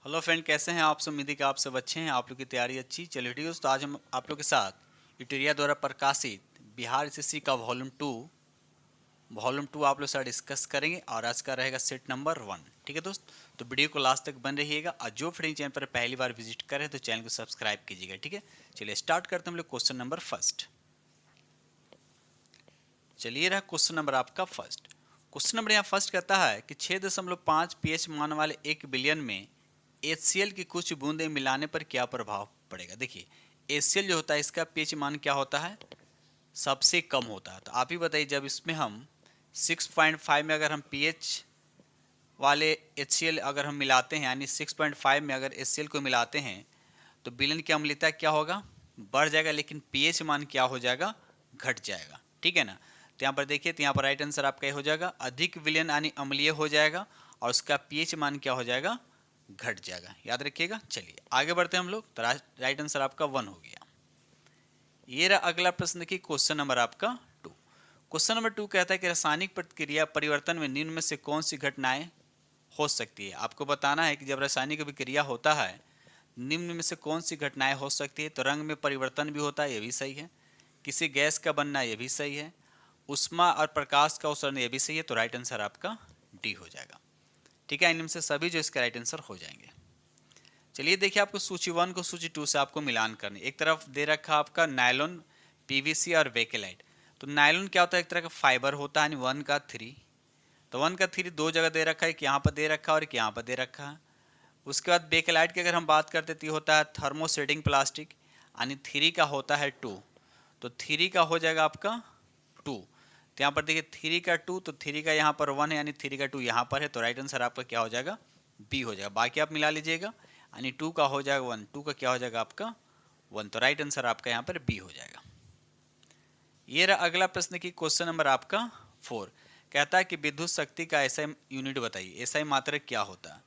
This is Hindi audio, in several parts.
हेलो फ्रेंड, कैसे हैं आप सब। उम्मीद है कि आप सब अच्छे हैं, आप लोग की तैयारी अच्छी। चलिए ठीक है दोस्तों, आज हम आप लोग के साथ इटेरिया द्वारा प्रकाशित बिहार एसएससी का वॉल्यूम टू आप लोग साथ डिस्कस करेंगे और आज का रहेगा सेट नंबर 1। ठीक है दोस्त, तो वीडियो को लास्ट तक बन रहिएगा और जो फ्रेंड चैनल पर पहली बार विजिट करें तो चैनल को सब्सक्राइब कीजिएगा। ठीक है, चलिए स्टार्ट करते हैं हम लोग क्वेश्चन नंबर फर्स्ट। चलिए रहा क्वेश्चन नंबर आपका फर्स्ट। क्वेश्चन नंबर यहाँ फर्स्ट कहता है कि 6.5 पीएच मान वाले 1 बिलियन में HCl की कुछ बूंदें मिलाने पर क्या प्रभाव पड़ेगा। देखिए HCl जो होता है इसका पीएच मान क्या होता है, सबसे कम होता है। तो आप ही बताइए, जब इसमें हम 6.5 में अगर हम पीएच वाले HCl अगर हम मिलाते हैं, यानी 6.5 में अगर HCl को मिलाते हैं तो विलयन की अम्लता क्या होगा, बढ़ जाएगा, लेकिन पीएच मान क्या हो जाएगा, घट जाएगा। ठीक है ना। तो यहाँ पर देखिए, तो यहाँ पर राइट आंसर आपका हो जाएगा अधिक विलयन यानी अम्लीय हो जाएगा और उसका पीएच मान क्या हो जाएगा, घट जाएगा। याद रखिएगा। चलिए आगे बढ़ते हैं हम लोग। तो राइट आंसर आपका 1 हो गया। ये रहा अगला प्रश्न की क्वेश्चन नंबर आपका 2। क्वेश्चन नंबर 2 कहता है कि रासायनिक प्रतिक्रिया परिवर्तन में निम्न में से कौन सी घटनाएं हो सकती है। आपको बताना है कि जब रासायनिक अभिक्रिया होता है निम्न में से कौन सी घटनाएं हो सकती है। तो रंग में परिवर्तन भी होता है, ये भी सही है। किसी गैस का बनना, ये भी सही है। उष्मा और प्रकाश का उत्सर्जन, ये भी सही है। तो राइट आंसर आपका डी हो जाएगा। ठीक है, इनमें से सभी जो इसके राइट आंसर हो जाएंगे। चलिए देखिए, आपको सूची 1 को सूची 2 से आपको मिलान करनी। एक तरफ दे रखा आपका नायलॉन, पीवीसी और बेकेलाइट। तो नायलॉन क्या होता है, एक तरह का फाइबर होता है, 1 का 3। तो 1 का 3 दो जगह दे रखा है, एक यहाँ पर दे रखा है और एक यहाँ पर दे रखा है। उसके बाद बेकेलाइट की अगर हम बात करते तो होता है थर्मोसेटिंग प्लास्टिक, यानी 3 का होता है 2। तो 3 का हो जाएगा आपका 2। तो यहाँ पर देखिए 3 का 2, तो 3 का यहाँ पर 1 है, यानी 3 का 2 यहाँ पर है। तो राइट आंसर आपका क्या हो जाएगा, बी हो जाएगा। बाकी आप मिला लीजिएगा, यानी 2 का हो जाएगा 1, 2 का क्या हो जाएगा आपका 1। तो राइट आंसर आपका यहाँ पर बी हो जाएगा। ये रहा अगला प्रश्न की क्वेश्चन नंबर आपका 4। कहता है कि विद्युत शक्ति का ऐसा यूनिट बताइए, ऐसा मात्रक क्या होता है।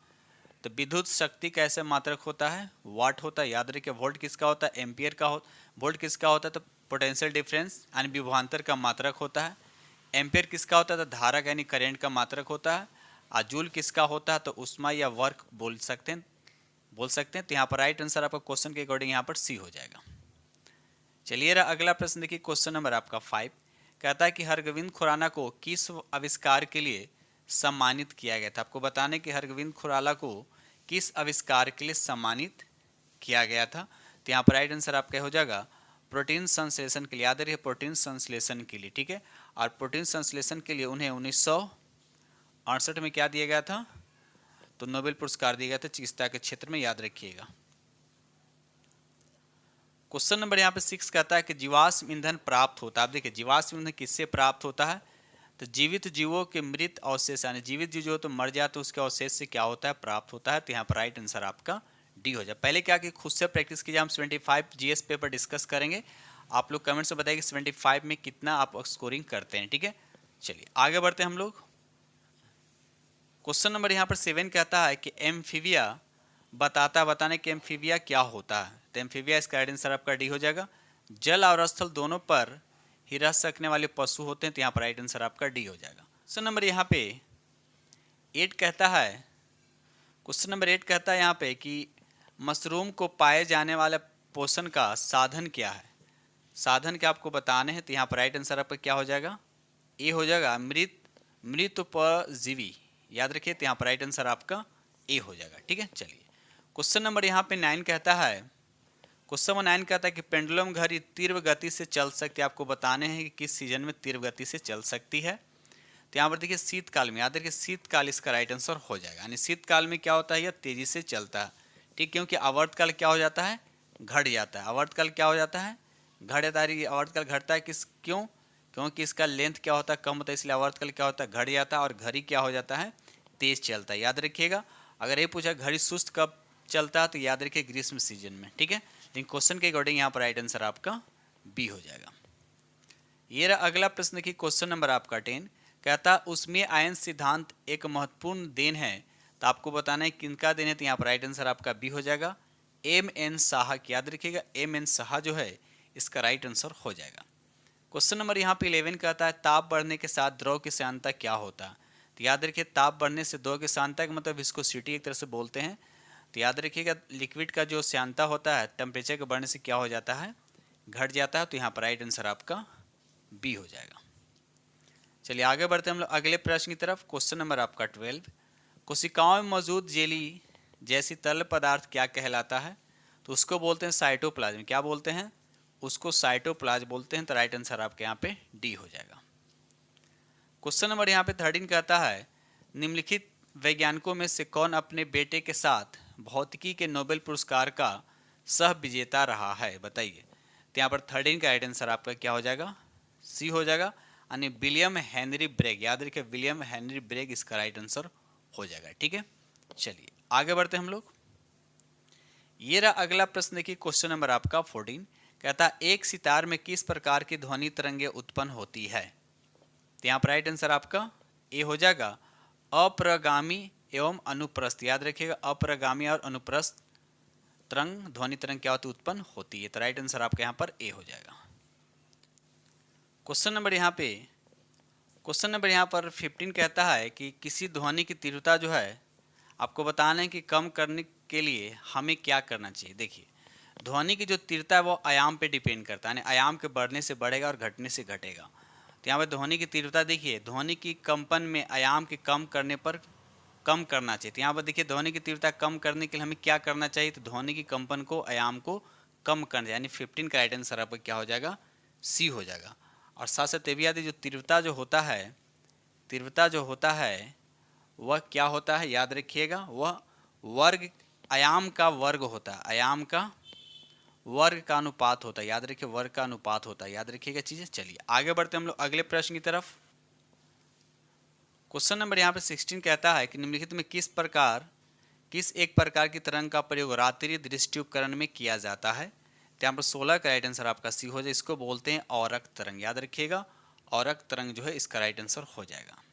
तो विद्युत शक्ति का ऐसा मात्रक होता है वाट होता है। याद रखिए, वोल्ट किसका होता है, एम्पियर का हो। वोल्ट किसका होता है, तो पोटेंशियल डिफरेंस यानी विभवांतर का मात्रक होता है। एम्पियर किसका होता है, तो धारक यानी करंट का मात्रक होता है। और जूल किसका होता है, तो उष्मा या वर्क बोल सकते हैं। तो यहाँ पर राइट आंसर आपका क्वेश्चन के अकॉर्डिंग यहाँ पर सी हो जाएगा। चलिए रहा अगला प्रश्न देखिए, क्वेश्चन नंबर आपका 5। कहता है कि हरगोविंद खुराना को किस आविष्कार के लिए सम्मानित किया गया था। आपको बताने कि हरगोविंद खुराना को किस आविष्कार के लिए सम्मानित किया गया था। तो यहाँ पर राइट आंसर आपका हो जाएगा प्रोटीन संश्लेषण के लिए। याद रखिए, प्रोटीन संश्लेषण के लिए। ठीक है, और प्रोटीन संश्लेषण के लिए उन्हें 1968 में क्या दिया गया था, तो नोबेल पुरस्कार दिया गया था चिकित्सा के क्षेत्र में। याद रखिएगा। क्वेश्चन नंबर यहाँ पे 6 कहता है कि जीवाश्म ईंधन प्राप्त होता है। आप देखिए, जीवाश्म ईंधन किससे प्राप्त होता है, तो जीवित जीवों के मृत अवशेष, यानी जीवित जीव जो तो मर जाए तो उसके अवशेष से क्या होता है, प्राप्त होता है। तो यहाँ पर राइट आंसर आपका डी हो जाए। पहले क्या कि खुद से प्रैक्टिस कीजिए। हम 75 जीएस पेपर डिस्कस करेंगे। आप लोग कमेंट से बताइए कि 75 में कितना आप स्कोरिंग करते हैं। ठीक है, चलिए आगे बढ़ते हैं हम लोग। क्वेश्चन नंबर यहाँ पर 7 कहता है कि एम्फीबिया बताने कि एम्फीबिया क्या होता है। तो एम्फीबिया इसका राइट आंसर आपका डी हो जाएगा। जल और स्थल दोनों पर ही रह सकने वाले पशु होते हैं। तो यहाँ पर राइट आंसर आपका डी हो जाएगा। क्वेश्चन नंबर यहाँ पे 8 कहता है, क्वेश्चन नंबर 8 कहता है यहाँ पे कि मशरूम को पाए जाने वाला पोषण का साधन क्या है। साधन क्या आपको बताने हैं। तो यहाँ पर राइट आंसर आपका क्या हो जाएगा, ए हो जाएगा मृत परजीवी। याद रखिए, तो यहाँ पर राइट आंसर आपका ए हो जाएगा। ठीक है, चलिए क्वेश्चन नंबर यहाँ पे 9 कहता है, क्वेश्चन नंबर 9 कहता है कि पेंडुलम घड़ी तीव्र गति से चल सकती है। आपको बताने हैं कि किस सीजन में तीव्र गति से चल सकती है। तो यहाँ पर देखिए शीतकाल में। याद रखिए, शीतकाल इसका राइट आंसर हो जाएगा। यानी शीतकाल में क्या होता है, यह तेजी से चलता है। ठीक, क्योंकि आवर्तकाल क्या हो जाता है, घट जाता है। आवर्तकाल क्या हो जाता है, घट जाता है। आवर्तकाल घटता है क्योंकि इसका लेंथ क्या होता है, कम होता है, इसलिए आवर्तकाल क्या होता है, घट जाता है। और घड़ी क्या हो जाता है, तेज चलता है। याद रखिएगा। अगर ये पूछा घड़ी सुस्त कब चलता है, तो याद रखिए ग्रीष्म सीजन में। ठीक है, लेकिन क्वेश्चन के अकॉर्डिंग यहाँ पर राइट आंसर आपका बी हो जाएगा। ये रहा अगला प्रश्न की क्वेश्चन नंबर आपका 10 कहता उसमें आयन सिद्धांत एक महत्वपूर्ण देन है। तो आपको बताना है किनका देन है। तो यहाँ पर राइट आंसर आपका बी हो जाएगा, एम एन साहा। याद रखिएगा, एम एन साहा जो है इसका राइट आंसर हो जाएगा। क्वेश्चन नंबर यहाँ पे 11 कहता है ताप बढ़ने के साथ द्रव की श्यानता क्या होता है। तो याद रखिए, ताप बढ़ने से द्रव की श्यानता का मतलब विस्कोसिटी एक तरह से बोलते हैं। तो याद रखिएगा लिक्विड का जो श्यानता होता है टेम्परेचर के बढ़ने से क्या हो जाता है, घट जाता है। तो यहाँ पर राइट आंसर आपका बी हो जाएगा। चलिए आगे बढ़ते हैं हम लोग अगले प्रश्न की तरफ। क्वेश्चन नंबर आपका 12, कोशिकाओं में मौजूद जेली जैसी तरल पदार्थ क्या कहलाता है? तो उसको बोलते हैं साइटोप्लाज्म। क्या बोलते हैं? उसको साइटोप्लाज्म बोलते हैं। तो राइट आंसर आपके यहाँ पे डी हो जाएगा। क्वेश्चन नंबर यहाँ पे 13 कहता है निम्नलिखित वैज्ञानिकों में से कौन अपने बेटे के साथ भौतिकी के नोबेल पुरस्कार का सह विजेता रहा है, बताइए। तो यहाँ पर 13 का राइट आंसर आपका क्या हो जाएगा, सी हो जाएगा, यानी विलियम हेनरी ब्रेग। याद रखिए विलियम हेनरी ब्रेग इसका राइट आंसर हो जाएगा। ठीक है, चलिए आगे बढ़ते हैं हम लोग। ये रहा अगला प्रश्न, देखिए क्वेश्चन नंबर आपका 14 कहता है एक सितार में किस प्रकार की ध्वनि तरंगे उत्पन्न होती है? तो यहाँ पर राइट आंसर आपका ए हो जाएगा, अप्रगामी एवं अनुप्रस्थ। याद रखिएगा अप्रगामी और अनुप्रस्थ तरंग ध्वनि तरंग क्या होती है, उत्पन्न होती है। तो राइट आंसर आपका यहाँ पर ए हो जाएगा। क्वेश्चन नंबर यहाँ पर 15 कहता है कि किसी ध्वनि की तीव्रता जो है आपको बताना है कि कम करने के लिए हमें क्या करना चाहिए। देखिए ध्वनि की जो तीव्रता है वो आयाम पे डिपेंड करता है, यानी आयाम के बढ़ने से बढ़ेगा और घटने से घटेगा। तो यहाँ पर ध्वनि की तीव्रता देखिए ध्वनि की कंपन में आयाम के कम करने पर कम करना चाहिए। तो यहाँ पर देखिए ध्वनि की तीव्रता कम करने के लिए हमें क्या करना चाहिए, तो ध्वनि की कंपन को आयाम को कम करना, यानी 15 का राइट आंसर आपका क्या हो जाएगा, सी हो जाएगा। और साथ साथ ये भी याद है जो तीव्रता जो होता है वह क्या होता है, याद रखिएगा वह वर्ग आयाम का वर्ग होता है, आयाम का वर्ग का अनुपात होता है। याद रखिए वर्ग का अनुपात होता है, याद रखिएगा चीजें। चलिए आगे बढ़ते हैं हम लोग अगले प्रश्न की तरफ। क्वेश्चन नंबर यहाँ पे 16 कहता है कि निम्नलिखित में किस एक प्रकार की तरंग का प्रयोग रात्रि दृष्टि उपकरण में किया जाता है? तो यहाँ पर 16 का राइट आंसर आपका सी हो जाए, इसको बोलते हैं औरक तरंग। याद रखिएगा औरक तरंग जो है इसका राइट आंसर हो जाएगा।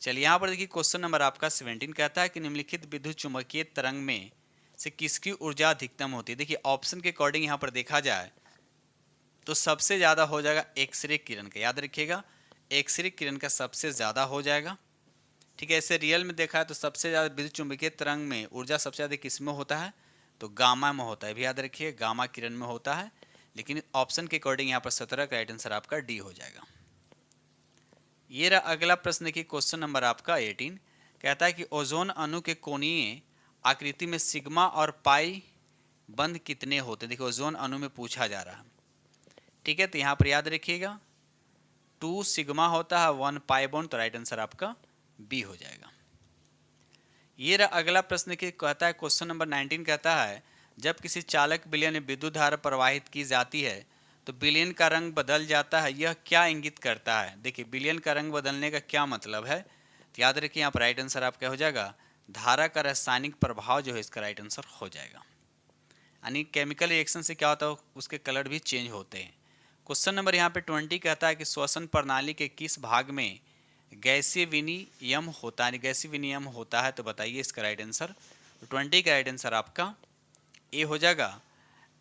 चलिए यहाँ पर देखिए क्वेश्चन नंबर आपका 17 कहता है कि निम्नलिखित विद्युत चुंबकीय तरंग में से किसकी ऊर्जा अधिकतम होती है? देखिए ऑप्शन के अकॉर्डिंग यहाँ पर देखा जाए तो सबसे ज़्यादा हो जाएगा एक्सरे किरण का। याद रखिएगा एक्सरे किरण का सबसे ज़्यादा हो जाएगा। ठीक है, ऐसे रियल में देखा है तो सबसे ज़्यादा विद्युत चुंबकीय तरंग में ऊर्जा सबसे ज़्यादा किस में होता है, तो गामा में होता है। भी याद रखिए गामा किरण में होता है, लेकिन ऑप्शन के अकॉर्डिंग यहाँ पर 17 का राइट आंसर आपका डी हो जाएगा। ये रहा अगला प्रश्न की क्वेश्चन नंबर आपका 18 कहता है कि ओजोन अणु के कोणीय आकृति में सिग्मा और पाई बंध कितने होते हैं? देखिए ओजोन अणु में पूछा जा रहा है। ठीक है, तो यहाँ पर याद रखिएगा 2 सिग्मा होता है 1 पाई बॉन्ड। तो राइट आंसर आपका बी हो जाएगा। ये रहा अगला प्रश्न की कहता है क्वेश्चन नंबर 19 कहता है जब किसी चालक विलयन में विद्युत धारा प्रवाहित की जाती है तो विलयन का रंग बदल जाता है, यह क्या इंगित करता है? देखिए विलयन का रंग बदलने का क्या मतलब है, तो याद रखिए यहाँ पर राइट आंसर आपका हो जाएगा धारा का रासायनिक प्रभाव जो है इसका राइट आंसर हो जाएगा। यानी केमिकल रिएक्शन से क्या होता है उसके कलर भी चेंज होते हैं। क्वेश्चन नंबर यहाँ पे 20 कहता है कि श्वसन प्रणाली के किस भाग में गैसीय विनिमय होता है, गैसीय विनिमय होता है? तो बताइए इसका राइट आंसर। 20 का राइट आंसर आपका ए हो जाएगा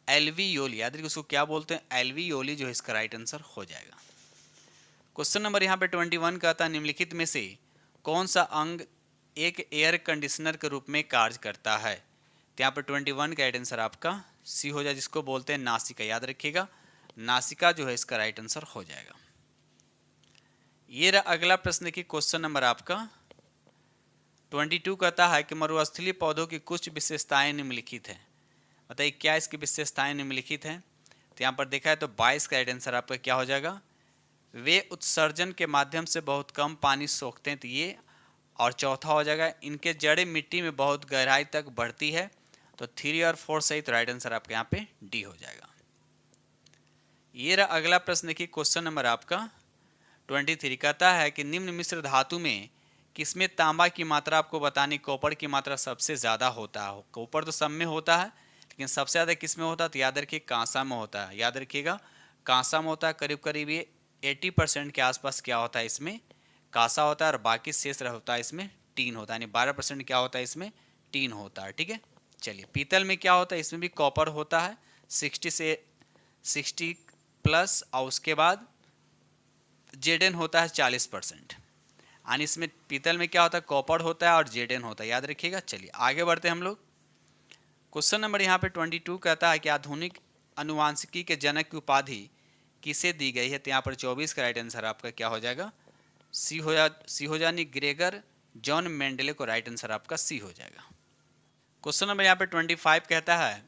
एल्वियोली। याद रखिए उसको क्या बोलते हैं, एल्वियोली जो है इसका राइट आंसर हो जाएगा। क्वेश्चन नंबर यहाँ पे 21 कहता है निम्नलिखित में से कौन सा अंग एक एयर कंडीशनर के रूप में कार्य करता है? तो यहाँ पर 21 का राइट आंसर आपका सी हो जाए, जिसको बोलते हैं नासिका। याद रखिएगा नासिका जो है इसका राइट आंसर हो जाएगा। ये रहा अगला प्रश्न की क्वेश्चन नंबर आपका 22 कहता है कि मरुस्थलीय पौधों की कुछ विशेषताएं निम्नलिखित हैं, बताइए क्या इसकी विशेषताएं निम्नलिखित हैं? तो यहाँ पर देखा है तो 22 का राइट आंसर आपका क्या हो जाएगा, वे उत्सर्जन के माध्यम से बहुत कम पानी सोखते हैं। तो ये, और चौथा हो जाएगा इनके जड़ें मिट्टी में बहुत गहराई तक बढ़ती है। तो 3 और 4 सही, तो राइट आंसर आपके यहाँ पे डी हो जाएगा। ये रहा अगला प्रश्न की क्वेश्चन नंबर आपका 23 कहता है कि निम्न मिश्र धातु में किसमें तांबा की मात्रा आपको बतानी, कॉपर की मात्रा सबसे ज़्यादा होता है। कॉपर तो सब में होता है लेकिन सबसे ज़्यादा किस में होता है, तो याद रखिए कांसा में होता है। याद रखिएगा कांसा में होता है, करीब करीब ये 80% के आसपास क्या होता है इसमें कांसा होता है, और बाकी शेष होता है इसमें टीन होता है, यानी 12% क्या होता है इसमें टीन होता है। ठीक है, चलिए पीतल में क्या होता है, इसमें भी कॉपर होता है 60 प्लस, और उसके बाद जेडन होता है 40%। यानी इसमें पीतल में क्या होता है कॉपर होता है और जेडन होता है, याद रखिएगा। चलिए आगे बढ़ते हैं हम लोग। क्वेश्चन नंबर यहाँ पे 22 कहता है कि आधुनिक अनुवांशिकी के जनक की उपाधि किसे दी गई है। तो यहाँ पर 24 का राइट आंसर आपका क्या हो जाएगा, सी हो जानी ग्रेगर जॉन मेंडले को राइट आंसर आपका सी हो जाएगा। क्वेश्चन नंबर यहाँ पे 25 कहता है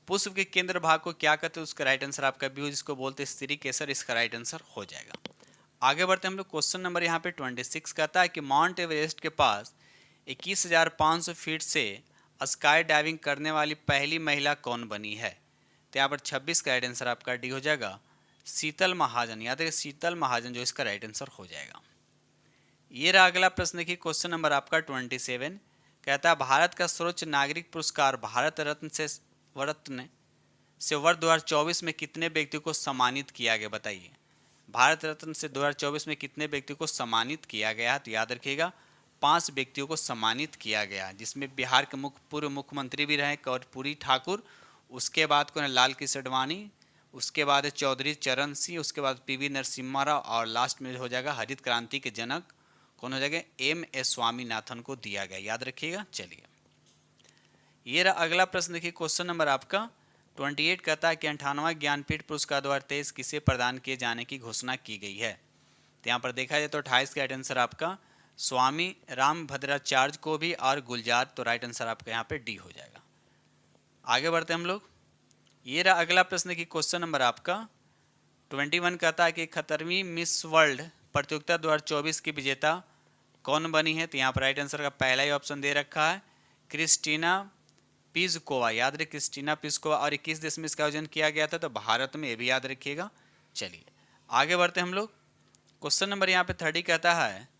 पुष्प के केंद्र भाग को क्या कहते हैं, उसका राइट आंसर आपका बी हो, जिसको बोलते हैं स्त्री केसर, इसका राइट आंसर हो जाएगा। आगे बढ़ते हम लोग। क्वेश्चन नंबर यहाँ पे 26 कहता है कि माउंट एवरेस्ट के पास 21,500 फीट से स्काई डाइविंग करने वाली पहली महिला कौन बनी है। तो यहाँ पर 26 का राइट आंसर आपका डी हो जाएगा, शीतल महाजन। याद रखिए शीतल महाजन जो इसका राइट आंसर हो जाएगा। ये रहा अगला प्रश्न की क्वेश्चन नंबर आपका 27 कहता है भारत का सर्वोच्च नागरिक पुरस्कार भारत रत्न से वर्ष 2024 में कितने व्यक्तियों को सम्मानित किया गया, बताइए। भारत रत्न से 2024 में कितने व्यक्तियों को सम्मानित किया गया। तो याद रखिएगा 5 व्यक्तियों को सम्मानित किया गया, जिसमें बिहार के पूर्व मुख्यमंत्री भी रहे कर्पूरी ठाकुर, उसके बाद कौन है लाल कृष्ण आडवाणी, उसके बाद है चौधरी चरण सिंह, उसके बाद पीवी नरसिम्हा राव, और लास्ट में हो जाएगा हरित क्रांति के जनक कौन हो जाएगा, एम.एस. स्वामीनाथन को दिया गया। याद रखिएगा। चलिए ये रहा अगला प्रश्न। देखिए क्वेश्चन नंबर आपका 28 कहता है कि 58वां ज्ञानपीठ पुरस्कार 2023 किसे प्रदान किए जाने की घोषणा की गई है। तो यहाँ पर देखा जाए तो 28 का राइट आंसर आपका स्वामी रामभद्राचार्य को भी, और गुलजार, तो राइट आंसर आपका यहाँ पे डी हो जाएगा। आगे बढ़ते हम लोग। ये रहा अगला प्रश्न की क्वेश्चन नंबर आपका 21 कहता है कि 71वीं मिस वर्ल्ड प्रतियोगिता 2024 की विजेता कौन बनी है। तो यहाँ पर राइट आंसर का पहला ही ऑप्शन दे रखा है क्रिस्टीना पिज़कोवा। याद रखिए क्रिस्टीना पिज़कोवा। और 21 देश में इसका आयोजन किया गया था, तो भारत में, ये भी याद रखिएगा। चलिए आगे बढ़ते हम लोग। क्वेश्चन नंबर यहाँ पे 30 कहता है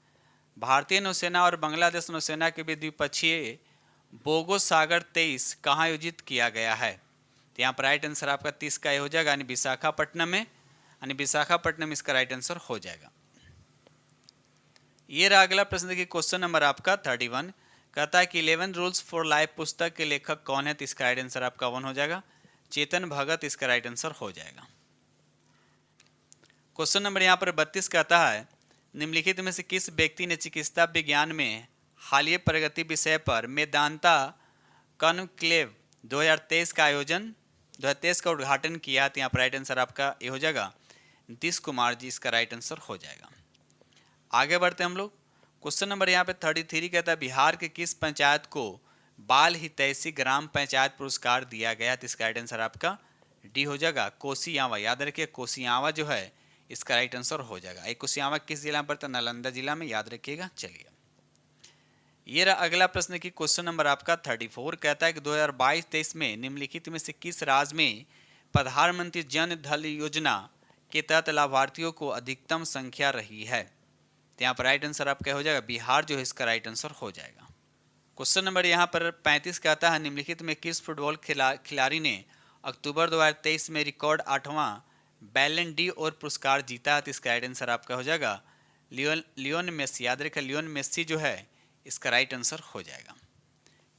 भारतीय नौसेना और बांग्लादेश नौसेना के बीच द्विपक्षीय बोगो सागर 23 कहाँ आयोजित किया गया है। तो यहाँ पर राइट आंसर आपका 30 का ये हो जाएगा, यानी विशाखापट्टनम में, यानी विशाखापट्टनम इसका राइट आंसर हो जाएगा। ये रहा अगला प्रश्न देखिए क्वेश्चन नंबर आपका 31 कहता है कि 11 रूल्स फॉर लाइफ पुस्तक के लेखक कौन है। तो इसका राइट आंसर आपका 1 हो जाएगा, चेतन भगत इसका राइट आंसर हो जाएगा। क्वेश्चन नंबर यहाँ पर 32 कहता है निम्नलिखित में से किस व्यक्ति ने चिकित्सा विज्ञान में हालिया प्रगति विषय पर मेदांता कॉन्क्लेव 2023 का आयोजन 2023 का उद्घाटन किया। तो यहाँ पर राइट आंसर आपका ये हो जाएगा नीतीश कुमार जी, इसका राइट आंसर हो जाएगा। आगे बढ़ते हम लोग। क्वेश्चन नंबर यहाँ पे 33 कहता है बिहार के किस पंचायत को बाल हितैषी ग्राम पंचायत पुरस्कार दिया गया। तो इसका राइट आंसर आपका डी हो जाएगा, कोसियावा। याद रखिए कोसियावा जो है इसका राइट आंसर हो जाएगा। एक कोसियावा किस जिला में पड़ता है, नालंदा जिला में, याद रखिएगा। चलिए ये रहा अगला प्रश्न की क्वेश्चन नंबर आपका 34 कहता है कि 2022-23 में निम्नलिखित में से किस राज्य में प्रधानमंत्री जन धन योजना के तहत लाभार्थियों को अधिकतम संख्या रही है। तो यहाँ पर राइट आंसर आपका हो जाएगा बिहार जो है इसका राइट आंसर हो जाएगा। क्वेश्चन नंबर यहाँ पर 35 कहता है निम्नलिखित में किस फुटबॉल खिलाड़ी ने अक्टूबर 2023 में रिकॉर्ड 8वां बैलन डी और पुरस्कार जीता। तो इसका राइट आंसर आपका हो जाएगा लियोन मेस्सी। याद रखिए लियोन मेस्सी जो है इसका राइट आंसर हो जाएगा।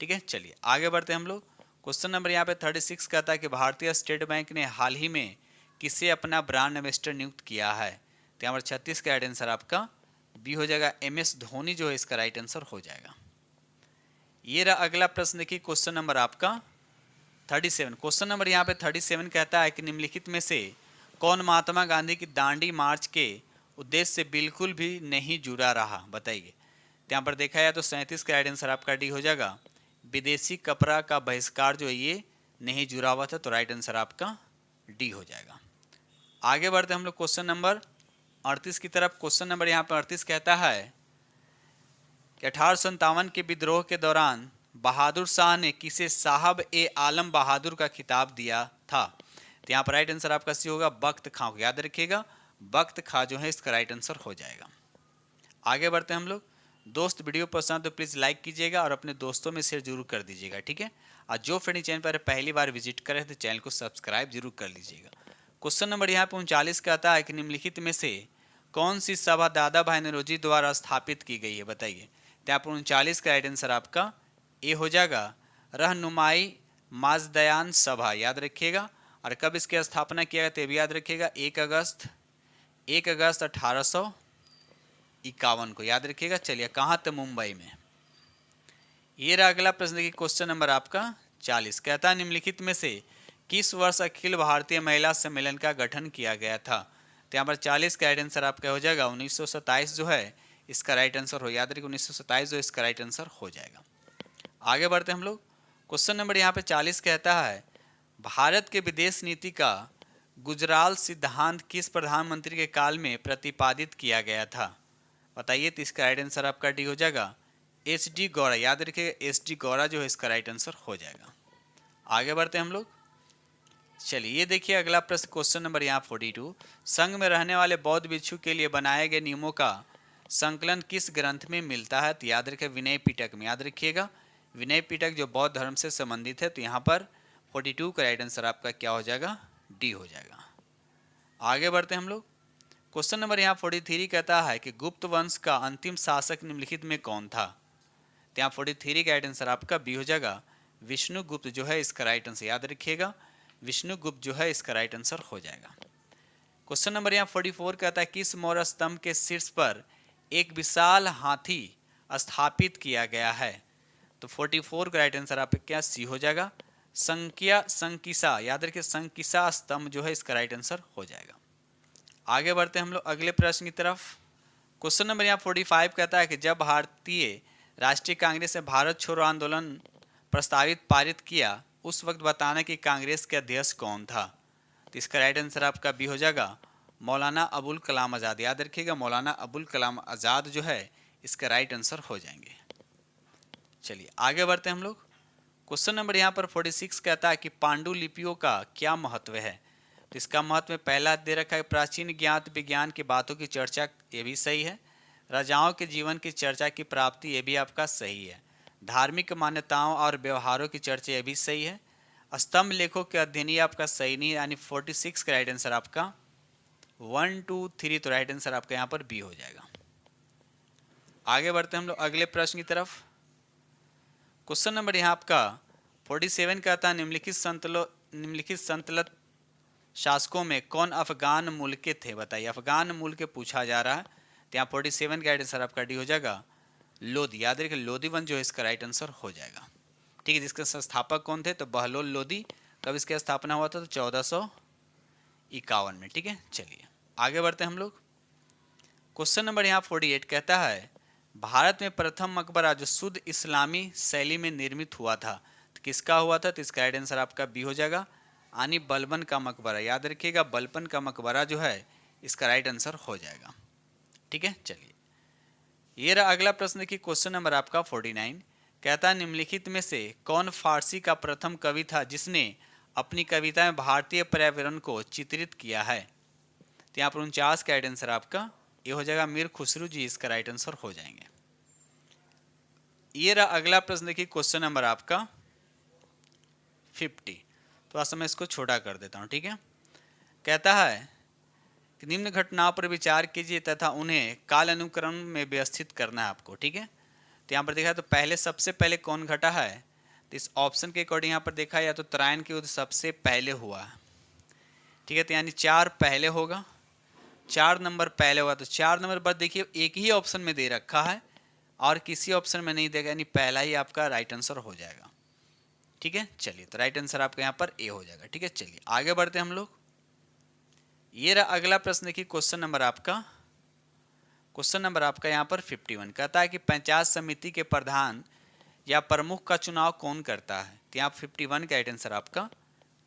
ठीक है, चलिए आगे बढ़ते हैं हम लोग। क्वेश्चन नंबर यहाँ पे 36 कहता है कि भारतीय स्टेट बैंक ने हाल ही में किसे अपना ब्रांड एम्बेसडर नियुक्त किया है। तो यहाँ पर 36 का राइट आंसर आपका बी हो जाएगा, एम.एस. धोनी जो है इसका राइट आंसर हो जाएगा। ये रहा अगला प्रश्न देखिए क्वेश्चन नंबर आपका 37। क्वेश्चन नंबर यहाँ पे 37 कहता है कि निम्नलिखित में से कौन महात्मा गांधी की दांडी मार्च के उद्देश्य से बिल्कुल भी नहीं जुड़ा रहा, बताइए। तो यहाँ पर देखा जाए तो 37 का राइट आंसर आपका डी हो जाएगा, विदेशी कपड़ा का बहिष्कार जो है ये नहीं जुड़ा हुआ था। तो राइट आंसर आपका डी हो जाएगा। आगे बढ़ते हम लोग क्वेश्चन नंबर 38 की तरफ। क्वेश्चन नंबर यहाँ पर 38 कहता है कि 1857 के विद्रोह के दौरान बहादुर शाह ने किसे साहब ए आलम बहादुर का खिताब दिया था। तो यहाँ पर राइट आंसर आपका सी होगा, बख्त खां को। याद रखिएगा बख्त खां जो है इसका राइट आंसर हो जाएगा। आगे बढ़ते हैं हम लोग। दोस्त वीडियो पसंद तो प्लीज़ लाइक कीजिएगा और अपने दोस्तों में शेयर जरूर कर दीजिएगा, ठीक है। और जो फ्रेंड चैनल पर पहली बार विजिट करें तो चैनल को सब्सक्राइब जरूर कर लीजिएगा। क्वेश्चन नंबर यहाँ पे 39 कहता है कि निम्नलिखित में से कौन सी सभा दादा भाई नौरोजी द्वारा स्थापित की गई है, बताइए। तो यहाँ पर 39 का राइट आंसर आपका ए हो जाएगा, रहनुमाई माजदयान सभा। याद रखिएगा। और कब इसकी स्थापना किया गया तो भी याद रखिएगा, 1 अगस्त 1851 को। याद रखिएगा। चलिए कहाँ तो मुंबई में। ये रहा अगला प्रश्न देखिए क्वेश्चन नंबर आपका 40 कहता है निम्नलिखित में से किस वर्ष अखिल भारतीय महिला सम्मेलन का गठन किया गया था। तो यहाँ पर 40 का राइट आंसर आपका हो जाएगा 1927 जो है इसका राइट आंसर हो, याद रखिए 1927 जो इसका राइट आंसर हो जाएगा। आगे बढ़ते हम लोग। क्वेश्चन नंबर यहाँ पे 40 कहता है भारत के विदेश नीति का गुजराल सिद्धांत किस प्रधानमंत्री के काल में प्रतिपादित किया गया था। बताइए, तो इसका राइट आंसर आपका डी हो जाएगा एच डी गौड़ा, याद रखिएगा एच डी गौड़ा जो है इसका राइट आंसर हो जाएगा। आगे बढ़ते हम लोग। चलिए ये देखिए अगला प्रश्न, क्वेश्चन नंबर यहाँ 42, संघ में रहने वाले बौद्ध भिक्षु के लिए बनाए गए नियमों का संकलन किस ग्रंथ में मिलता है। तो याद रखिए विनय पिटक में, याद रखिएगा विनय पिटक जो बौद्ध धर्म से संबंधित है। तो यहाँ पर 42 का राइट आंसर आपका क्या हो जाएगा, डी हो जाएगा। आगे बढ़ते हम लोग। क्वेश्चन नंबर यहाँ 43 कहता है कि गुप्त वंश का अंतिम शासक निम्नलिखित में कौन था। तो यहाँ 43 का राइट आंसर आपका बी हो जाएगा विष्णुगुप्त जो है इसका राइट आंसर, याद रखिएगा विष्णुगुप्त जो है इसका राइट आंसर हो जाएगा। क्वेश्चन नंबर यहाँ 44 कहता है किस मौर्य स्तंभ के शीर्ष पर एक विशाल हाथी स्थापित किया गया है। तो 44 का राइट आंसर आपका क्या सी हो जाएगा संकिसा, याद रखिए संकिसा स्तंभ जो है इसका राइट आंसर हो जाएगा। आगे बढ़ते हम लोग अगले प्रश्न की तरफ। क्वेश्चन नंबर यहाँ 45 कहता है कि जब भारतीय राष्ट्रीय कांग्रेस ने भारत छोड़ो आंदोलन प्रस्तावित पारित किया उस वक्त बताना कि कांग्रेस के अध्यक्ष कौन था। तो इसका राइट आंसर आपका बी हो जाएगा मौलाना अबुल कलाम आज़ाद, याद रखिएगा मौलाना अबुल कलाम आज़ाद जो है इसका राइट आंसर हो जाएंगे। चलिए आगे बढ़ते हम लोग। क्वेश्चन नंबर यहाँ पर 46 कहता है कि पांडुलिपियों का क्या महत्व है। तो इसका महत्व में पहला दे रखा है प्राचीन ज्ञात विज्ञान की बातों की चर्चा, ये भी सही है। राजाओं के जीवन की चर्चा की प्राप्ति, ये भी आपका सही है। धार्मिक मान्यताओं और व्यवहारों की चर्चा, ये भी सही है। स्तंभ लेखों के अध्ययन, ये आपका सही नहीं है, यानी 46 का राइट आंसर आपका 1 2 3, तो राइट आंसर आपका यहाँ पर बी हो जाएगा। आगे बढ़ते हम लोग अगले प्रश्न की तरफ। क्वेश्चन नंबर यहाँ आपका 47 कहता है निम्नलिखित संतलत शासकों में कौन अफगान मूल के थे। बताइए, अफगान मूल के पूछा जा रहा है। तो यहाँ 47 का राइट आंसर आपका डी हो जाएगा लोधी, याद रखिए लोधी वंश जो है इसका राइट आंसर हो जाएगा। ठीक है, जिसके संस्थापक कौन थे, तो बहलोल लोधी। कब इसकी स्थापना हुआ था, तो 1451 में। ठीक है, चलिए आगे बढ़ते हैं हम लोग। क्वेश्चन नंबर यहाँ 48 कहता है भारत में प्रथम मकबरा जो शुद्ध इस्लामी शैली में निर्मित हुआ था, तो किसका हुआ था। तो इसका राइट आंसर आपका बी हो जाएगा यानी बलबन का मकबरा, याद रखिएगा बलबन का मकबरा जो है इसका राइट आंसर हो जाएगा। ठीक है, चलिए ये रहा अगला प्रश्न की क्वेश्चन नंबर आपका 49 कहता है निम्नलिखित में से कौन फारसी का प्रथम कवि था जिसने अपनी कविता में भारतीय पर्यावरण को चित्रित किया है। तो यहाँ पर 49 का राइट आंसर आपका ये हो जाएगा मीर खुसरू जी, इसका राइट आंसर हो जाएंगे। ये रहा अगला प्रश्न देखिए क्वेश्चन नंबर आपका 50। तो आज मैं इसको छोटा कर देता हूँ। ठीक है, कहता है कि निम्न घटनाओं पर विचार कीजिए तथा उन्हें काल अनुक्रम में व्यवस्थित करना है आपको। ठीक है, तो यहाँ पर देखा तो पहले सबसे पहले कौन घटा है, तो इस ऑप्शन के अकॉर्डिंग यहाँ पर देखा या तो तराइन के युद्ध सबसे पहले हुआ है। ठीक है, तो यानी 4 पहले होगा, 4 नंबर पहले होगा। तो 4 नंबर पर देखिए एक ही ऑप्शन में दे रखा है और किसी ऑप्शन में नहीं देगा, यानी पहला ही आपका राइट आंसर हो जाएगा। ठीक है, चलिए तो राइट आंसर आपका यहाँ पर ए हो जाएगा। ठीक है, चलिए आगे बढ़ते हम लोग। ये रहा अगला प्रश्न की क्वेश्चन नंबर आपका यहाँ पर 51 कहता है कि पंचायत समिति के प्रधान या प्रमुख का चुनाव कौन करता है। तो यहाँ 51 का राइट आंसर आपका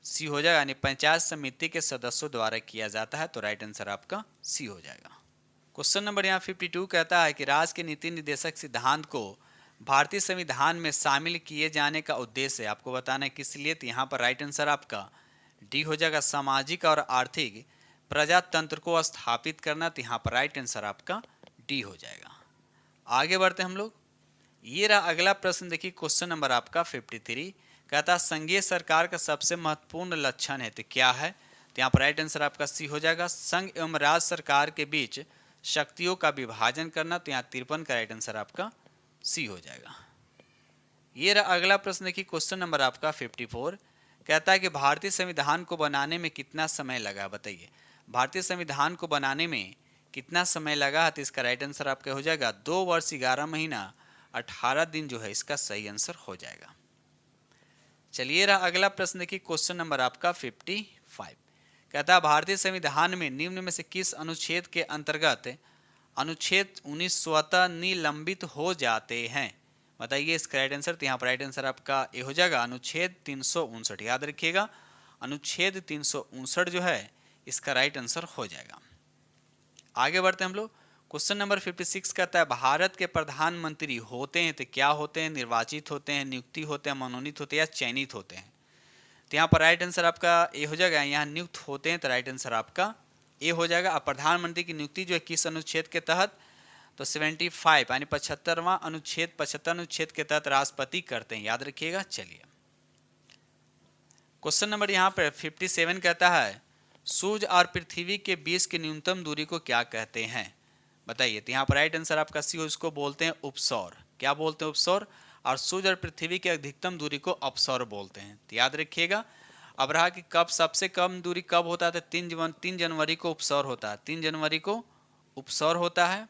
सी हो जाएगा, यानी पंचायत समिति के सदस्यों द्वारा किया जाता है। तो राइट आंसर आपका सी हो जाएगा। क्वेश्चन नंबर यहाँ 52 कहता है कि राज्य के नीति निर्देशक सिद्धांत को भारतीय संविधान में शामिल किए जाने का उद्देश्य है, आपको बताना है किस लिए। तो यहाँ पर राइट आंसर आपका डी हो जाएगा सामाजिक और आर्थिक प्रजातंत्र को स्थापित करना। तो यहाँ पर राइट आंसर आपका डी हो जाएगा। आगे बढ़ते हम लोग। ये रहा अगला प्रश्न देखिए क्वेश्चन नंबर आपका 53 कहता है संघीय सरकार का सबसे महत्वपूर्ण लक्षण है, तो क्या है। तो यहाँ पर राइट आंसर आपका सी हो जाएगा संघ एवं राज्य सरकार के बीच शक्तियों का विभाजन करना। तो यहाँ 53 का राइट आंसर आपका सी हो जाएगा। ये रहा अगला प्रश्न देखिए क्वेश्चन नंबर आपका 54 कहता है कि भारतीय संविधान को बनाने में कितना समय लगा। बताइए, भारतीय संविधान को बनाने में कितना समय लगा है। तो इसका राइट आंसर आपका हो जाएगा 2 वर्ष 11 महीना 18 दिन जो है इसका सही आंसर हो जाएगा। चलिए रहा अगला प्रश्न देखिए, क्वेश्चन नंबर आपका 55। कहता है भारतीय संविधान में निम्न में से किस अनुच्छेद के अंतर्गत अनुच्छेद 19 स्वतः निलंबित हो जाते हैं? बताइए इसका राइट आंसर। तो यहाँ पर राइट आंसर आपका ये हो जाएगा अनुच्छेद 359। याद रखिएगा, अनुच्छेद 359 जो है इसका राइट आंसर हो जाएगा। आगे बढ़ते हैं हम लोग। क्वेश्चन नंबर 56 कहता है भारत के प्रधानमंत्री होते हैं तो क्या होते हैं? निर्वाचित होते हैं, नियुक्ति होते हैं, मनोनीत होते हैं या चयनित होते हैं? तो यहाँ पर राइट आंसर आपका ए हो जाएगा। यहाँ नियुक्त होते हैं तो राइट आंसर आपका ए हो जाएगा। अब प्रधानमंत्री की नियुक्ति जो है किस अनुच्छेद के तहत? तो 75 यानी 75वां अनुच्छेद, 75 अनुच्छेद के तहत राष्ट्रपति करते हैं। याद रखिएगा। चलिए क्वेश्चन नंबर यहाँ पर 57 कहता है सूर्य और पृथ्वी के बीच की न्यूनतम दूरी को क्या कहते हैं? बताइए। तो यहाँ पर राइट आंसर आपका सी हो, इसको बोलते हैं उपसौर। क्या बोलते हैं? उपसौर। और सूर्य और पृथ्वी की अधिकतम दूरी को अपसौर बोलते हैं। तो याद रखिएगा। अब रहा कि कब सबसे कम दूरी कब होता है? 3 जनवरी को उपसौर होता है। 3 जनवरी को उपसौर होता है।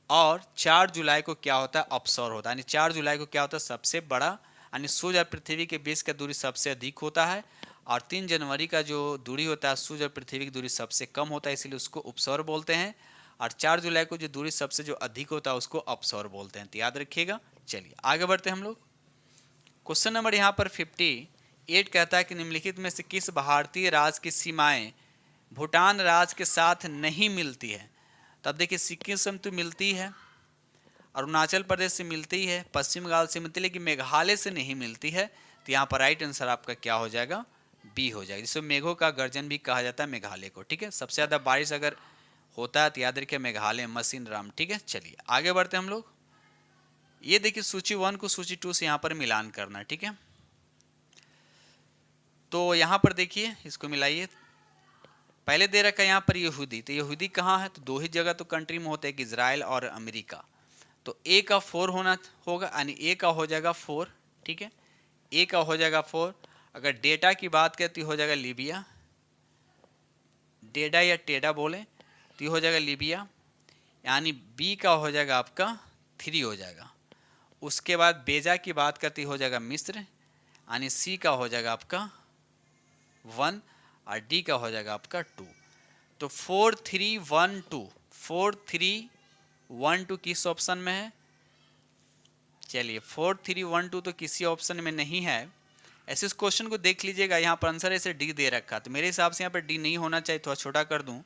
और 4 जुलाई को क्या होता है? अपसौर होता है। यानी 4 जुलाई को क्या होता है? सबसे बड़ा, यानी सूर्य और पृथ्वी के बीच का दूरी सबसे अधिक होता है। और 3 जनवरी का जो दूरी होता है सूर्य और पृथ्वी की दूरी सबसे कम होता है, इसलिए उसको उपसौर बोलते हैं। और 4 जुलाई को जो दूरी सबसे जो अधिक होता है उसको अपसौर बोलते हैं। तो याद रखिएगा। चलिए आगे बढ़ते हैं हम लोग। क्वेश्चन नंबर यहाँ पर 58 कहता है कि निम्नलिखित में से किस भारतीय राज्य की सीमाएं भूटान राज्य के साथ नहीं मिलती है? तब देखिए सिक्किम से तो मिलती है, अरुणाचल प्रदेश से मिलती है, पश्चिम बंगाल से मिलती है, लेकिन मेघालय से नहीं मिलती है। तो यहाँ पर राइट आंसर आपका क्या हो जाएगा? बी हो जाएगा, जिसको मेघों का गर्जन भी कहा जाता है मेघालय को। ठीक है, सबसे ज़्यादा बारिश अगर होता है तो याद रखिए मेघालय, मशीन राम। ठीक है, चलिए आगे बढ़ते हैं हम लोग। ये देखिए सूची 1 को सूची 2 से यहाँ पर मिलान करना। ठीक है, तो यहाँ पर देखिए इसको मिलाइए। पहले दे रखा है यहाँ पर यहूदी। तो यहूदी कहाँ है? तो 2 ही जगह तो कंट्री में होते हैं, इजराइल और अमेरिका। तो ए का 4 होना होगा, यानी ए का हो जाएगा 4। ठीक है, ए का हो जाएगा 4। अगर डेटा की बात करती हो जाएगा लीबिया, डेडा या टेडा बोले तो हो जाएगा लीबिया। यानी बी का हो जाएगा आपका 3 हो जाएगा। उसके बाद बेजा की बात करती हो जाएगा मिस्र, यानी सी का हो जाएगा आपका 1 और डी का हो जाएगा आपका 2। तो 4 3 1 2, 4 3 1 2 किस ऑप्शन में है? चलिए 4 3 1 2 तो किसी ऑप्शन में नहीं है। ऐसे इस क्वेश्चन को देख लीजिएगा, यहाँ पर आंसर ऐसे डी दे रखा, तो मेरे हिसाब से यहाँ पर डी नहीं होना चाहिए, थोड़ा छोटा कर दूं।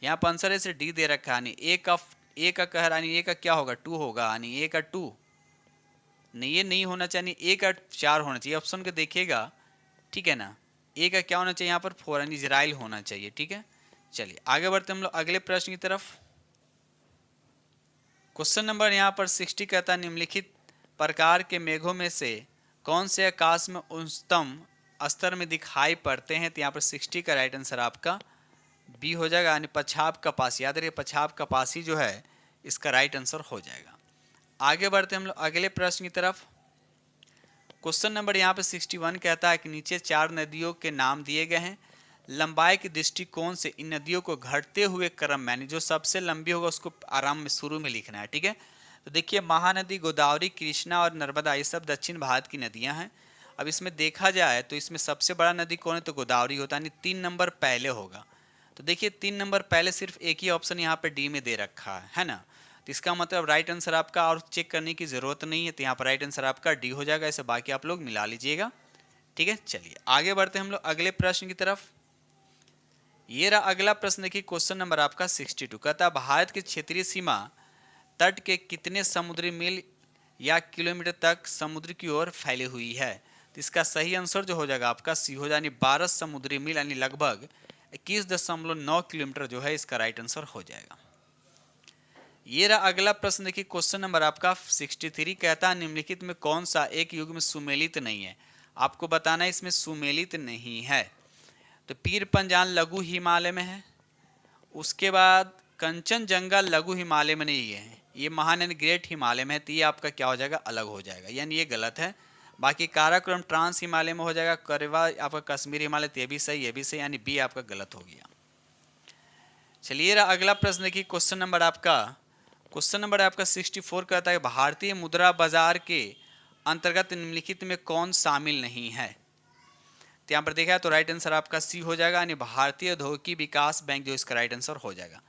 यहाँ पर आंसर ऐसे डी दे रखा, यानी ए का कह रहा, यानी ए का क्या होगा? 2 होगा, यानी ए का 2 नहीं, ये नहीं होना चाहिए। ए का 4 होना चाहिए। ऑप्शन को देखिएगा, ठीक है ना। ए का क्या होना चाहिए यहाँ पर? 4, यानी इजराइल होना चाहिए। ठीक है, चलिए आगे बढ़ते हम लोग अगले प्रश्न की तरफ। क्वेश्चन नंबर यहाँ पर 60 कहता है निम्नलिखित प्रकार के मेघों में से कौन से आकाश में उच्चतम स्तर में दिखाई पड़ते हैं? तो यहाँ पर 60 का राइट आंसर आपका बी हो जाएगा, यानी पछाब कपासी। याद रखिए पछाब कपासी जो है इसका राइट आंसर हो जाएगा। आगे बढ़ते हम लोग अगले प्रश्न की तरफ। क्वेश्चन नंबर यहाँ पे 61 कहता है कि नीचे 4 नदियों के नाम दिए गए हैं। लंबाई के दृष्टिकोण से इन नदियों को घटते हुए क्रम में, यानी जो सबसे लंबी होगा उसको आराम में शुरू में लिखना है। ठीक है, तो देखिए महानदी, गोदावरी, कृष्णा और नर्मदा ये सब दक्षिण भारत की नदियां हैं। अब इसमें देखा जाए तो इसमें सबसे बड़ा नदी कौन है? तो गोदावरी होता है, यानी 3 नंबर पहले होगा। तो देखिए 3 नंबर पहले सिर्फ एक ही ऑप्शन यहाँ पे डी में दे रखा है ना। तो इसका मतलब राइट आंसर आपका और चेक करने की ज़रूरत नहीं है। तो यहाँ पर राइट आंसर आपका डी हो जाएगा। ऐसे बाकी आप लोग मिला लीजिएगा। ठीक है, चलिए आगे बढ़ते हैं हम लोग अगले प्रश्न की तरफ। ये रहा अगला प्रश्न। देखिए क्वेश्चन नंबर आपका 62 कहता है भारत की क्षेत्रीय सीमा तट के कितने समुद्री मील या किलोमीटर तक समुद्र की ओर फैली हुई है? तो इसका सही आंसर जो हो जाएगा आपका सी हो जाएगा, 12 समुद्री मील, यानी लगभग 21.9 किलोमीटर जो है इसका राइट आंसर हो जाएगा। ये रहा अगला प्रश्न। देखिए क्वेश्चन नंबर आपका 63 कहता है निम्नलिखित में कौन सा एक युग में सुमेलित नहीं है? आपको बताना है इसमें सुमेलित नहीं है। तो पीर पंजाल लघु हिमालय में है, उसके बाद कंचनजंगा लघु हिमालय में नहीं है, ये महानदी ग्रेट हिमालय में है। तो ये आपका क्या हो जाएगा? अलग हो जाएगा, यानी ये गलत है। बाकी काराकोरम ट्रांस हिमालय में हो जाएगा, करेवा आपका कश्मीर हिमालय, तो ये भी सही, ये भी सही, यानी बी आपका गलत हो गया। चलिए रहा अगला प्रश्न। देखिए क्वेश्चन नंबर आपका 64 कहता है भारतीय मुद्रा बाजार के अंतर्गत निम्नलिखित में कौन शामिल नहीं है? तो यहाँ पर देखा है तो राइट आंसर आपका सी हो जाएगा, यानी भारतीय औद्योगिक विकास बैंक जो इसका राइट आंसर हो जाएगा।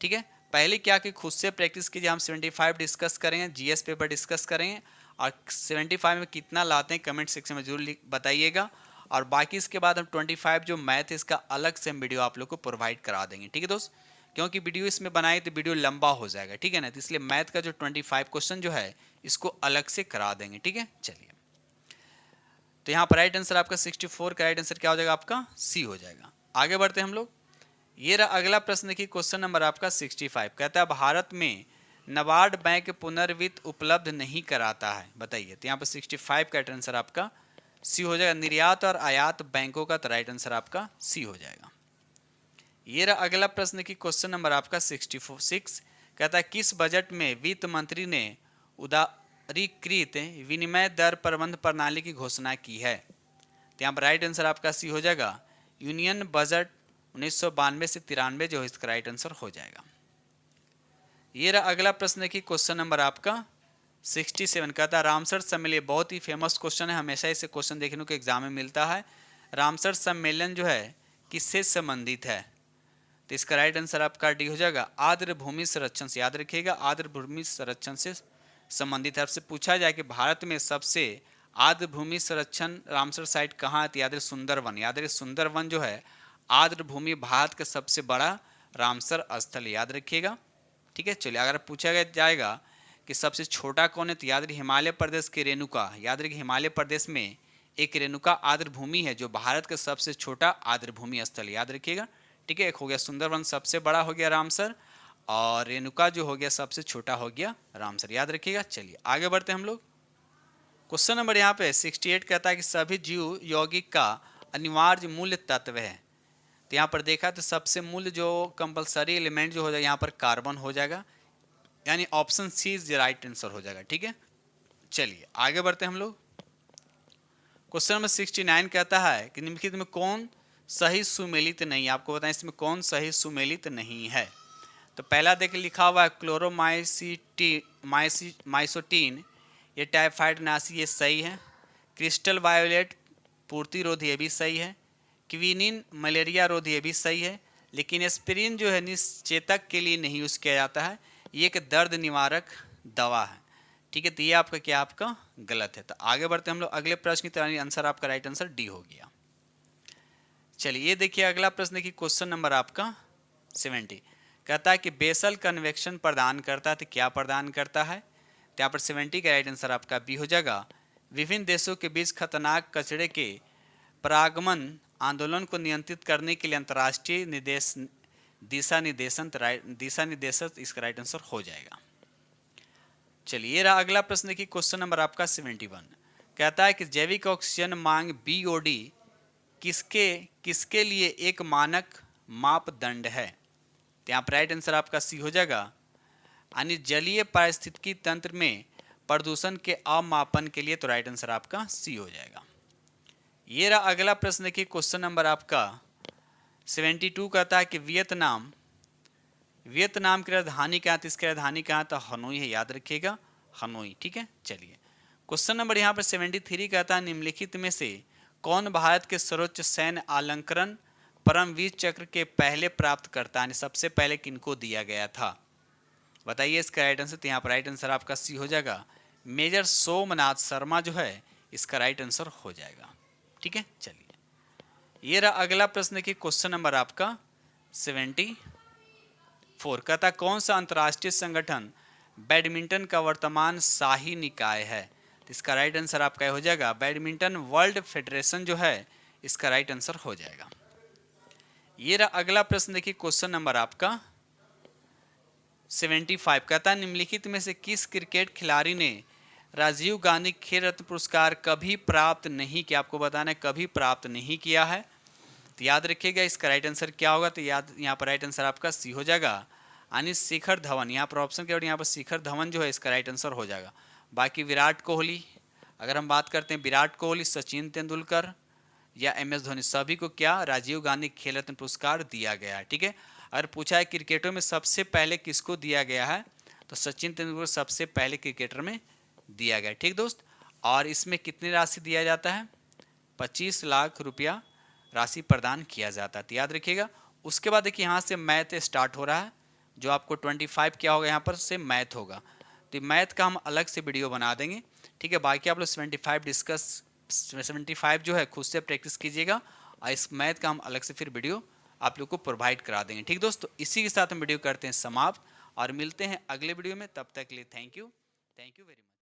ठीक है, पहले क्या कि खुद से प्रैक्टिस कीजिए। हम 75 डिस्कस करेंगे, जीएस पेपर डिस्कस करेंगे, और 75 में कितना लाते हैं कमेंट सेक्शन में जरूर बताइएगा। और बाकी इसके बाद हम 25 जो मैथ है इसका अलग से हम वीडियो आप लोग को प्रोवाइड करा देंगे। ठीक है दोस्त, क्योंकि वीडियो इसमें बनाए तो वीडियो लंबा हो जाएगा। ठीक है ना, तो इसलिए मैथ का जो 25 क्वेश्चन जो है इसको अलग से करा देंगे। ठीक है, चलिए, तो यहाँ पर राइट आंसर आपका 64 का राइट आंसर क्या हो जाएगा, आपका सी हो जाएगा। आगे बढ़ते हैं हम लोग। ये रहा अगला प्रश्न देखिए, क्वेश्चन नंबर आपका 65 कहता है भारत में नाबार्ड बैंक पुनर्वित्त उपलब्ध नहीं कराता है, बताइए। तो यहाँ पर 65 का राइट आंसर आपका सी हो जाएगा। निर्यात और आयात बैंकों का तो राइट आंसर आपका सी हो जाएगा। ये रहा अगला प्रश्न की क्वेश्चन नंबर आपका 66 कहता है किस बजट में वित्त मंत्री ने उदारीकृत विनिमय दर प्रबंध प्रणाली की घोषणा की है। तो यहाँ पर राइट आंसर आपका सी हो जाएगा। यूनियन बजट 1992 से 93 जो है इसका राइट आंसर हो जाएगा। ये रहा अगला प्रश्न की क्वेश्चन नंबर आपका 67 कहता है रामसर सम्मेलन, बहुत ही फेमस क्वेश्चन है, हमेशा इसे क्वेश्चन देखने को एग्जाम में मिलता है। रामसर सम्मेलन जो है किससे संबंधित है, तो इसका राइट आंसर आपका डी हो जाएगा। आर्द्र भूमि संरक्षण से, याद रखिएगा आर्द्र भूमि संरक्षण से संबंधित है। आपसे पूछा जाए कि भारत में सबसे आर्द्र भूमि संरक्षण रामसर साइट कहाँ है, तो याद रहे सुंदरवन। याद रहे सुंदरवन जो है आर्द्र भूमि भारत का सबसे बड़ा रामसर स्थल, याद रखिएगा। ठीक है, चलिए, अगर पूछा जाएगा कि सबसे छोटा कौन है, तो याद रखिए हिमालय प्रदेश के रेणुका। याद रखिए हिमालय प्रदेश में एक रेणुका आर्द्र भूमि है जो भारत का सबसे छोटा आर्द्र भूमि स्थल, याद रखिएगा। ठीक है, एक हो गया सुंदरवन सबसे बड़ा हो गया रामसर, और रेणुका जो हो गया सबसे छोटा हो गया रामसर, याद रखिएगा। चलिए आगे बढ़ते हैं हम लोग। क्वेश्चन नंबर यहाँ पे 68 कहता है कि सभी जीव यौगिक का अनिवार्य मूल्य तत्व है। तो यहाँ पर देखा तो सबसे मूल्य जो कंपलसरी एलिमेंट जो हो जाएगा यहाँ पर कार्बन हो जाएगा, यानी option C is right answer हो जाएगा। ठीक है, चलिए आगे बढ़ते हैं हम लोग। क्वेश्चन नंबर 69 कहता है कि निम्नलिखित में कौन सही सुमेलित नहीं, आपको बताएं इसमें कौन सही सुमेलित नहीं है। तो पहला देखिए लिखा हुआ है क्लोरोमाइसोटीन, ये टाइफाइड नाशी, ये सही है। क्रिस्टल वायोलेट पूर्तिरोधी, ये भी सही है। क्विनिन मलेरिया रोधी, ये भी सही है। लेकिन एस्पिरिन जो है निश्चेतक के लिए नहीं यूज़ किया जाता है, ये एक दर्द निवारक दवा है। ठीक है, तो ये आपका क्या आपका गलत है। तो आगे बढ़ते हम लोग अगले प्रश्न की तरह, आंसर आपका राइट आंसर डी हो गया। चलिए ये देखिए अगला प्रश्न देखिए, क्वेश्चन नंबर आपका 70 कहता है कि बेसल कन्वेक्शन प्रदान करता है, तो क्या प्रदान करता है। तो यहाँ पर 70 का राइट आंसर आपका बी हो जाएगा। विभिन्न देशों के बीच खतरनाक कचरे के परागमन आंदोलन को नियंत्रित करने के लिए अंतर्राष्ट्रीय दिशा निर्देशन इसका राइट आंसर हो जाएगा। चलिए रहा अगला प्रश्न देखिए, क्वेश्चन नंबर आपका 71 कहता है कि जैविक ऑक्सीजन मांग बीओडी किसके लिए एक मानक मापदंड है। तो यहाँ पर राइट आंसर आपका सी हो जाएगा, यानी जलीय पारिस्थितिकी तंत्र में प्रदूषण के अवमापन के लिए, तो राइट आंसर आपका सी हो जाएगा। ये रहा अगला प्रश्न देखिए, क्वेश्चन नंबर आपका 72 कहता है कि वियतनाम की राजधानी क्या है, तो इसकी राजधानी कहाँ, तो हनोई है, याद रखिएगा हनोई। ठीक है, चलिए क्वेश्चन नंबर यहाँ पर 73 कहता है निम्नलिखित में से कौन भारत के सर्वोच्च सैन्य अलंकरण परमवीर चक्र के पहले प्राप्त करता है, सबसे पहले किनको दिया गया था, बताइए इसका राइट आंसर। तो यहाँ पर राइट आंसर आपका सी हो जाएगा, मेजर सोमनाथ शर्मा जो है इसका राइट आंसर हो जाएगा। ठीक है, चलिए ये रहा अगला प्रश्न की क्वेश्चन नंबर आपका 74 कहता कौन सा अंतर्राष्ट्रीय संगठन बैडमिंटन का वर्तमान शाही निकाय है। तो इसका राइट आंसर आपका हो जाएगा बैडमिंटन वर्ल्ड फेडरेशन जो है इसका राइट आंसर हो जाएगा। ये रहा अगला प्रश्न देखिए, क्वेश्चन नंबर आपका 75 कहता है निम्नलिखित में से किस क्रिकेट खिलाड़ी ने राजीव गांधी खेल रत्न पुरस्कार कभी प्राप्त नहीं किया, आपको बताना है कभी प्राप्त नहीं किया है। तो याद रखिएगा इसका राइट आंसर क्या होगा, तो यहाँ पर राइट आंसर आपका सी हो जाएगा, यानी शिखर धवन। यहाँ पर ऑप्शन क्या, यहाँ पर शिखर धवन जो है इसका राइट आंसर हो जाएगा। बाकी विराट कोहली, अगर हम बात करते हैं विराट कोहली, सचिन तेंदुलकर या MS धोनी, सभी को क्या राजीव गांधी खेल रत्न पुरस्कार दिया गया है। ठीक है, अगर पूछा है क्रिकेटरों में सबसे पहले किसको दिया गया है, तो सचिन तेंदुलकर सबसे पहले क्रिकेटर में दिया गया। ठीक दोस्त, और इसमें कितनी राशि दिया जाता है, 25 लाख रुपया राशि प्रदान किया जाता है। तो याद रखिएगा। उसके बाद देखिए यहाँ से मैथ स्टार्ट हो रहा है, जो आपको 25 क्या होगा यहाँ पर से मैथ होगा। तो मैथ का हम अलग से वीडियो बना देंगे, ठीक है। बाकी आप लोग 75 जो है खुद से प्रैक्टिस कीजिएगा, और इस मैथ का हम अलग से फिर वीडियो आप लोग को प्रोवाइड करा देंगे, ठीक दोस्तों। इसी के साथ हम वीडियो करते हैं समाप्त और मिलते हैं अगले वीडियो में। तब तक के लिए थैंक यू वेरी मच।